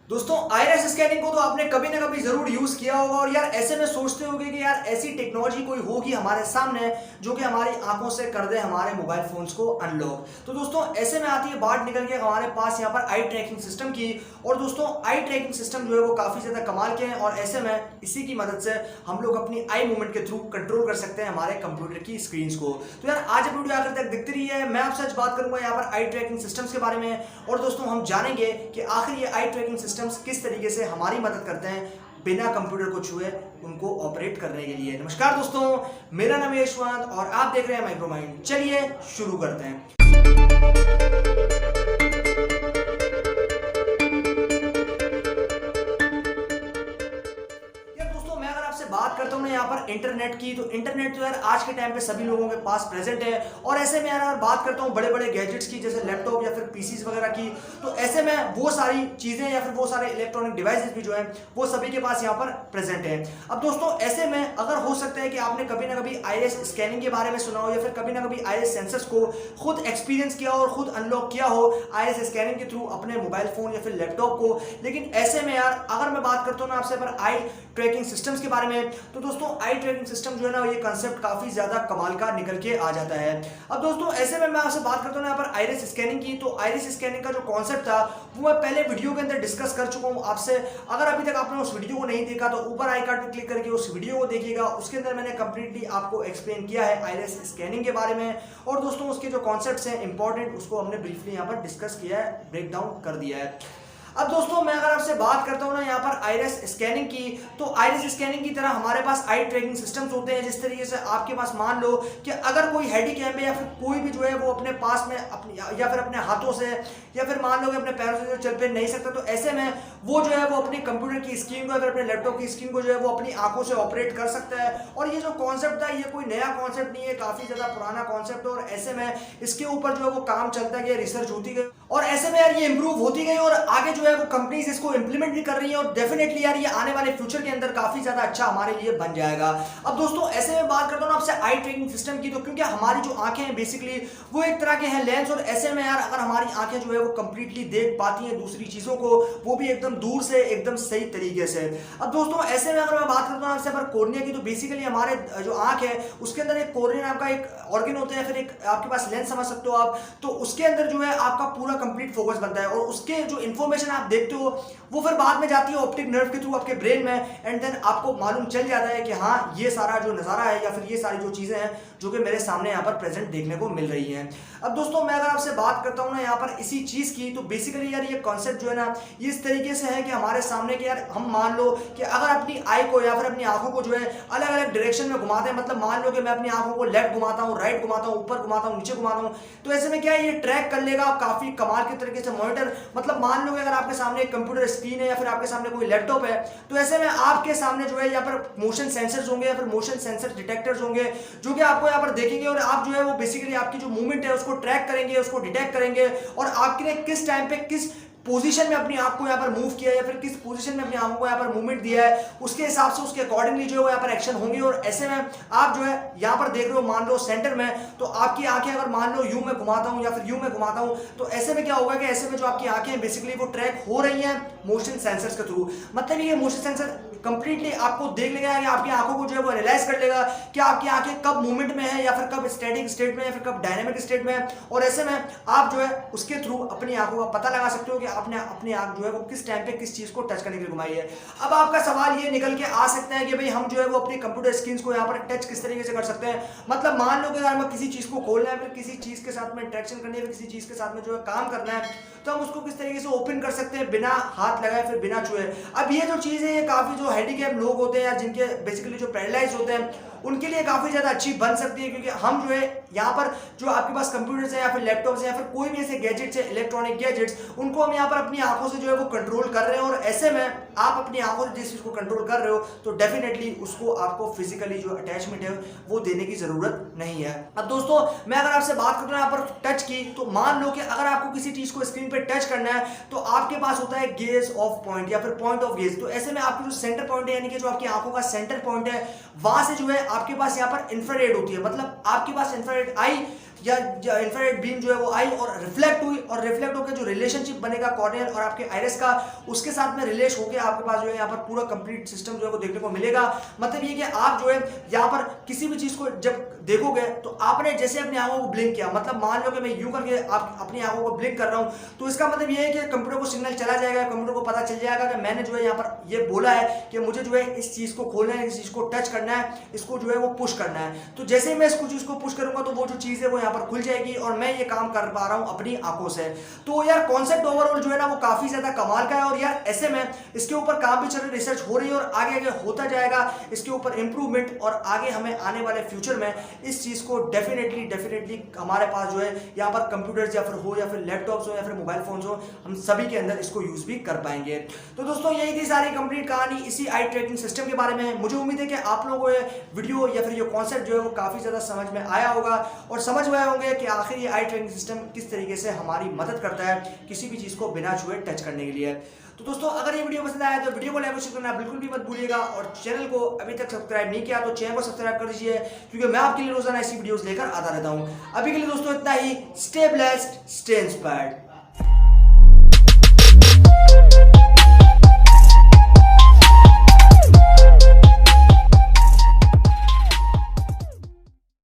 दोस्तों Iris scanning को तो आपने कभी ना कभी जरूर यूज किया होगा और यार ऐसे में सोचते होंगे कि यार ऐसी टेक्नोलॉजी कोई होगी हमारे सामने जो कि हमारी आंखों से कर दे हमारे मोबाइल फोन्स को अनलॉक। तो दोस्तों ऐसे में आती है बात निकल के हमारे पास यहाँ पर आई ट्रैकिंग सिस्टम की। और दोस्तों आई ट्रैकिंग सिस्टम जो है वो काफी ज्यादा कमाल के हैं और ऐसे में इसी की मदद से हम लोग अपनी आई मूवमेंट के थ्रू कंट्रोल कर सकते हैं हमारे कंप्यूटर की स्क्रीन को। तो यार आज वीडियो आखिर तक दिखती रही है। मैं आपसे आज बात करूंगा यहाँ पर आई ट्रैकिंग सिस्टम्स के बारे में और दोस्तों हम जानेंगे कि आखिर ये आई ट्रैकिंग सिस्टम्स किस तरीके से हमारी मदद करते हैं बिना कंप्यूटर को छुए उनको ऑपरेट करने के लिए। नमस्कार दोस्तों, मेरा नाम है यशवंत और आप देख रहे हैं माइक्रोमाइंड। चलिए शुरू करते हैं। बात करता हूं ना यहाँ पर इंटरनेट की, तो इंटरनेट तो यार आज के टाइम पे सभी लोगों के पास प्रेजेंट है। और ऐसे में यार बात करता हूँ बड़े बड़े गैजेट्स की जैसे लैपटॉप या फिर पीसीज वगैरह की, तो ऐसे में वो सारी चीजें या फिर वो सारे इलेक्ट्रॉनिक डिवाइसेस भी जो है वो सभी के पास यहाँ पर प्रेजेंट है। अब दोस्तों ऐसे में अगर हो सकता है कि आपने कभी ना कभी आईरिस स्कैनिंग के बारे में सुना हो या फिर कभी ना कभी आईरिस सेंसर्स को खुद एक्सपीरियंस किया हो और खुद अनलॉक किया हो आईरिस स्कैनिंग के थ्रू अपने मोबाइल फोन या फिर लैपटॉप को। लेकिन ऐसे में यार अगर मैं बात करता हूँ ना आपसे पर आई ट्रैकिंग सिस्टम्स के बारे में, तो दोस्तों आई ट्रैकिंग सिस्टम जो है ना ये कांसेप्ट काफी ज्यादा कमाल का निकल के आ जाता है। अब दोस्तों ऐसे में मैं आपसे बात करता हूँ यहाँ पर आईरिस स्कैनिंग की, तो आईरिस स्कैनिंग का जो कॉन्सेप्ट था वो मैं पहले वीडियो के अंदर डिस्कस कर चुका हूँ आपसे। अगर अभी तक आपने उस वीडियो को नहीं देखा तो ऊपर आई कार्ड पर क्लिक करके उस वीडियो को देखिएगा। उसके अंदर मैंने कंप्लीटली आपको एक्सप्लेन किया है आईरिस स्कैनिंग के बारे में और दोस्तों उसके जो कॉन्सेप्ट्स हैं इंपॉर्टेंट उसको हमने ब्रीफली यहाँ पर डिस्कस किया है, ब्रेक डाउन कर दिया है। अब दोस्तों मैं अगर आपसे बात करता हूं ना यहाँ पर आईरिस स्कैनिंग की, तो आईरिस स्कैनिंग की तरह हमारे पास आई ट्रैकिंग सिस्टम्स होते हैं। जिस तरीके से आपके पास मान लो कि अगर कोई हैंडीकैप है या फिर कोई भी जो है वो अपने पास में अपनी या फिर अपने हाथों से या फिर मान लो कि अपने पैरों से जो चल फिर नहीं सकता, तो ऐसे में वो जो है वो अपनी कंप्यूटर की स्क्रीन को या फिर अपने लैपटॉप की स्क्रीन को जो है वो अपनी आंखों से ऑपरेट कर सकता है। और ये जो कॉन्सेप्ट था ये कोई नया कॉन्सेप्ट नहीं है, काफी ज्यादा पुराना कॉन्सेप्ट है और ऐसे में इसके ऊपर जो है वो काम चलता गया, रिसर्च होती गई और ऐसे में यार ये इंप्रूव होती गई और आगे जो है वो कंपनीज इसको इंप्लीमेंट भी कर रही है और डेफिनेटली यार ये आने वाले फ्यूचर के अंदर काफी ज्यादा अच्छा हमारे लिए बन जाएगा। अब दोस्तों ऐसे में बात करता हूं आपसे आई ट्रैकिंग सिस्टम की, तो क्योंकि हमारी जो आंखें हैं बेसिकली वो एक तरह के हैं लेंस और ऐसे में यार अगर हमारी आंखें जो है वो कंप्लीटली देख पाती हैं दूसरी चीजों को, वो भी एकदम दूर से एकदम सही तरीके से। अब दोस्तों ऐसे में अगर मैं बात करता हूं आपसे पर कॉर्निया की, तो बेसिकली हमारे जो आंख है उसके अंदर एक कॉर्निया नाम का एक ऑर्गन होता है, फिर एक आपके पास लेंस समझ सकते हो आप, तो उसके अंदर जो है आपका पूरा कंप्लीट फोकस बनता है और उसके जो इंफॉर्मेशन आप देखते हो वो फिर बाद में जाती है ऑप्टिक नर्व के थ्रू आपके ब्रेन में एंड देन आपको मालूम चल जाता है कि हाँ ये सारा जो नज़ारा है या फिर ये सारी जो चीज़ें हैं जो कि मेरे सामने यहाँ पर प्रेजेंट देखने को मिल रही हैं। अब दोस्तों मैं अगर आपसे बात करता हूँ ना यहाँ पर इसी चीज़ की, तो बेसिकली यार ये कॉन्सेप्ट जो है ना ये इस तरीके से है कि हमारे सामने कि यार हम मान लो कि अगर अपनी आई को या फिर अपनी आंखों को जो है अलग अलग डायरेक्शन में घुमाते हैं, मतलब मान लो कि मैं अपनी आंखों को लेफ्ट घुमाता हूँ, राइट घुमाता हूँ, ऊपर घुमाता हूँ, नीचे घुमाता हूँ, तो ऐसे में क्या है ये ट्रैक कर लेगा काफी कमाल के तरीके से मॉनिटर। मतलब मान लो कि अगर आपके सामने एक कंप्यूटर स्क्रीन है या फिर आपके सामने कोई लैपटॉप है, तो ऐसे में आपके सामने जो है यहाँ पर मोशन सेंसर्स होंगे या फिर मोशन सेंसर डिटेक्टर्स होंगे जो कि आपको यहाँ पर देखेंगे और आप जो है वो बेसिकली आपकी जो मूवमेंट है उसको ट्रैक करेंगे, उसको डिटेक्ट करेंगे और आपके लिए किस टाइम पे किस पोजीशन में अपनी आंख को यहाँ पर मूव किया या फिर किस पोजीशन में अपनी आंखों को यहाँ पर मूवमेंट दिया है उसके हिसाब से उसके अकॉर्डिंगली जो है वो यहाँ पर एक्शन होंगे। और ऐसे में आप जो है यहाँ पर देख रहे हो मान लो सेंटर में, तो आपकी आंखें अगर मान लो यू में घुमाता हूँ या फिर यू में घुमाता हूँ, तो ऐसे में क्या होगा कि ऐसे में जो आपकी आंखें बेसिकली वो ट्रैक हो रही हैं मोशन सेंसर्स के थ्रू। मतलब ये मोशन सेंसर कंप्लीटली आपको देख लेगा कि आपकी आंखों को जो है वो एनालाइज कर लेगा कि आपकी आंखें कब मूवमेंट में है या फिर कब स्टैटिक स्टेट में या फिर कब डायनामिक स्टेट में है और ऐसे में आप जो है उसके थ्रू अपनी आंखों का पता लगा सकते हो कि आपने अपनी आंख जो है वो किस टाइम पे किस चीज को टच करने के लिए घुमाई है। अब आपका सवाल ये निकल के आ सकता है कि भाई हम जो है वो अपनी कंप्यूटर स्क्रीन को यहाँ पर टच किस तरीके से कर सकते हैं। मतलब मान लो कि अगर हमें किसी चीज को खोलना है, फिर किसी चीज के साथ में इंटरेक्शन करनी है, फिर किसी चीज के साथ में जो है काम करना है, तो हम उसको किस तरीके से ओपन कर सकते हैं बिना हाथ लगाए फिर बिना छुए। अब ये जो चीज है ये काफी जो हैंडीकैप लोग होते हैं या जिनके बेसिकली जो पैरालाइज होते हैं उनके लिए काफी ज्यादा अच्छी बन सकती है, क्योंकि हम जो है यहाँ पर जो आपके पास कंप्यूटर्स है या फिर लैपटॉप्स है या फिर कोई भी ऐसे गैजेट्स है इलेक्ट्रॉनिक गैजेट्स, उनको हम यहाँ पर अपनी आंखों से जो है वो कंट्रोल कर रहे हैं और ऐसे में आप अपनी आंखों से जिस चीज को कंट्रोल कर रहे हो तो डेफिनेटली उसको आपको फिजिकली जो अटैचमेंट है वो देने की जरूरत नहीं है। अब दोस्तों मैं अगर आपसे बात करूँ यहाँ पर टच की, तो मान लो कि अगर आपको किसी चीज को स्क्रीन पे टच करना है तो आपके पास होता है गेज ऑफ पॉइंट या फिर पॉइंट ऑफ गेज। तो ऐसे में आपकी जो सेंटर पॉइंट है यानी कि जो आपकी आंखों का सेंटर पॉइंट है वहां से जो है आपके पास यहाँ पर इंफ्रारेड होती है, मतलब आपके पास इंफ्रारेड आई या इंफ्रारेड बीम जो है वो आई और रिफ्लेक्ट हुई, और रिफ्लेक्ट होकर जो रिलेशनशिप बनेगा कॉर्नियल और आपके आइरिस का, उसके साथ में रिलेट होकर आपके पास जो है यहाँ पर पूरा कंप्लीट सिस्टम जो है वो देखने को मिलेगा। मतलब ये कि आप जो है यहाँ पर किसी भी चीज को जब देखोगे तो आपने जैसे अपनी आंखों को ब्लिंक किया, मतलब मान लो कि मैं यूं करके आप अपनी आंखों को ब्लिंक कर रहा हूं, तो इसका मतलब ये है कि कंप्यूटर को सिग्नल चला जाएगा, कंप्यूटर को पता चल जाएगा कि मैंने जो है यहाँ पर ये बोला है कि मुझे जो है इस चीज को खोलना है, इस चीज को टच करना है, इसको जो है वो पुश करना है। तो जैसे ही मैं इसको चीज को पुश करूंगा तो वो जो चीज है वो यहाँ पर खुल जाएगी और मैं ये काम कर पा रहा हूँ अपनी आंखों से। तो यार कॉन्सेप्ट ओवरऑल जो है ना वो काफी ज्यादा कमाल का है, और यार ऐसे में इसके ऊपर काम भी चल रही, रिसर्च हो रही है और आगे आगे होता जाएगा इसके ऊपर इंप्रूवमेंट, और आगे हमें आने वाले फ्यूचर में इस चीज को डेफिनेटली हमारे पास जो है यहाँ पर कंप्यूटर्स या फिर हो या फिर लैपटॉप्स हो या फिर मोबाइल फोन्स हो, हम सभी के अंदर इसको यूज भी कर पाएंगे। तो दोस्तों यही थी सारी कंप्लीट कहानी इसी आई ट्रैकिंग सिस्टम के बारे में। मुझे उम्मीद है कि आप लोगों को ये वीडियो या फिर ये कॉन्सेप्ट जो है वो काफी ज्यादा समझ में आया होगा और समझ में आए होंगे कि आखिर ये आई ट्रैकिंग सिस्टम किस तरीके से हमारी मदद करता है किसी भी चीज को बिना छुए टच करने के लिए। तो दोस्तों अगर ये वीडियो पसंद आया तो वीडियो को लाइक और शेयर करना बिल्कुल भी मत भूलिएगा, और चैनल को अभी तक सब्सक्राइब नहीं किया तो चैनल को सब्सक्राइब कर दीजिए, क्योंकि मैं आपके लिए रोजाना ऐसी वीडियोस लेकर आता रहता हूं। अभी के लिए दोस्तों इतना ही। Stay blessed, stay inspired.